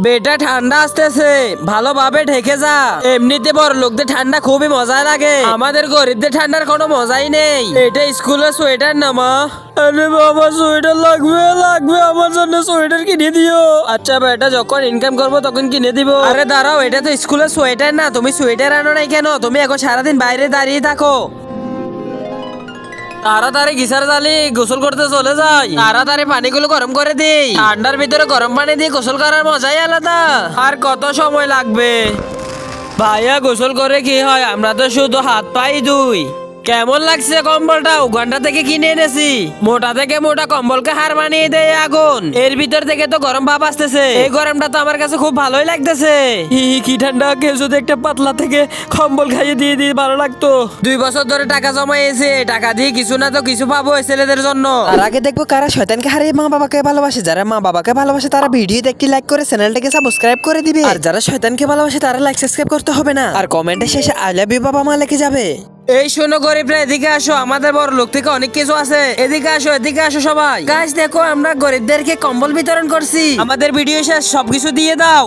বেটা ঠান্ডা আসতেছে, ভালোভাবে ঢেকে যা। এমনিতে বড় লোকদের ঠান্ডা খুবই মজা লাগে, আমাদের গরিবদের ঠান্ডার কোনো মজাই নেই। এটা স্কুলের সোয়েটার না মা? আরে বাবা সোয়েটার লাগবে আমার জন্য সোয়েটার কিনে দিও। আচ্ছা বেটা, যখন ইনকাম করবো তখন কিনে দিব। আরে দাঁড়াও, এটা তো স্কুলের সোয়েটার না, তুমি সোয়েটার আনো নাই কেন? তুমি এখন সারাদিন বাইরে দাঁড়িয়ে থাকো। তাড়াতাড়ি গিসার জ্বালি গোসল করতে চলে যাই। তাড়াতাড়ি পানিগুলো গরম করে দিই। ঠান্ডার ভিতরে গরম পানি দিয়ে গোসল করার মজাই আলাদা। আর কত সময় লাগবে? ভাইয়া গোসল করে কি হয়, আমরা তো শুধু হাত পাই ধুই। কেমন লাগছে কম্বলটা? উগান্ডা থেকে কিনে এনেছি। মোটা থেকে মোটা কম্বলকে হার মানিয়ে দেয় আগুন। এর ভিতর থেকে তো গরম ভাব আসতেছে। এই গরমটা তো আমার কাছে খুব ভালোই লাগতেছে। কি ঠান্ডা, কেউ যদি একটা পাতলা থেকে কম্বল খাইয়ে দিয়ে ভালো লাগতো। 2 বছর ধরে টাকা জমাইছে, টাকা দিয়ে কিছু না তো কিছু পাবো এই ছেলেদের জন্য। আর আগে দেখবো কারা শয়তানকে হারিয়ে মা বাবাকে ভালোবাসে। যারা মা বাবাকে ভালোবাসে তারা ভিডিওতে একটি লাইক করে চ্যানেলটাকে সাবস্ক্রাইব করে দিবে। আর যারা শয়তানকে ভালোবাসে তারা লাইক সাবস্ক্রাইব করতে হবে না। আর কমেন্টে শেষে আই লাভ ইউ বাবা মা লিখে যাবে। এই শোনো গরিবরা, এদিকে আসো। আমাদের বড় লোক থেকে অনেক কিছু আছে, এদিকে আসো সবাই। গাইস দেখো, আমরা গরিবদেরকে কম্বল বিতরণ করছি। আমাদের ভিডিও শেষ, সবকিছু দিয়ে দাও।